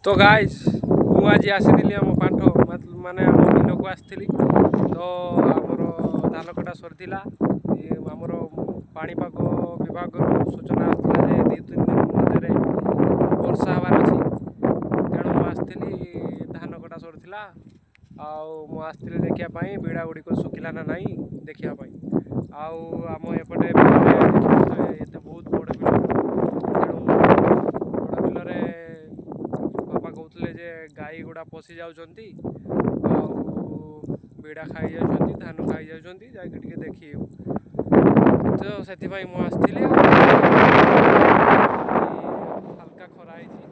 तो गाइस ମୁଁ ଆଜି ଆସିଥିଲି ଆମ ପାଠ ମାନେ ଆମ ବିଲକୁ ଆସିଥିଲି ତ ଆମର ଧାନ କଟା ସରିଥିଲା ଆମର ପାଣିପାଗ ବିଭାଗରୁ ସୂଚନା ଆସିଥିଲା ଯେ 2-3 ଦିନ ମଧ୍ୟରେ ବର୍ଷା ହେବାର ଅଛି ତେଣୁ ମୁଁ ଆସିଥିଲି ଧାନ କଟା ସରିଥିଲା ଆଉ ମୁଁ ଆସିଥିଲି ଦେଖିବା ପାଇଁ ବିଡ଼ା ଗୁଡ଼ିକ ଶୁଖିଲା ନା ନାହିଁ ଦେଖିବା ପାଇଁ ଆଉ ଆମ ଏପଟେ ଦେଖିବା ଏତେ ବହୁତ ବଡ଼ ବିଲ ତେଣୁ ବଡ଼ ବିଲରେ ବାପା କହୁଥିଲେ ଯେ ଗାଈ ଗୁଡ଼ା ପଶି ଯାଉଛନ୍ତି ଆଉ ବିଡ଼ା ଖାଇଯାଉଛନ୍ତି ଧାନ ଖାଇଯାଉଛନ୍ତି ଯାଇକି ଟିକେ ଦେଖିବୁ ତ ସେଥିପାଇଁ ମୁଁ ଆସିଥିଲି ହାଲକା ଖରା ହେଇଛି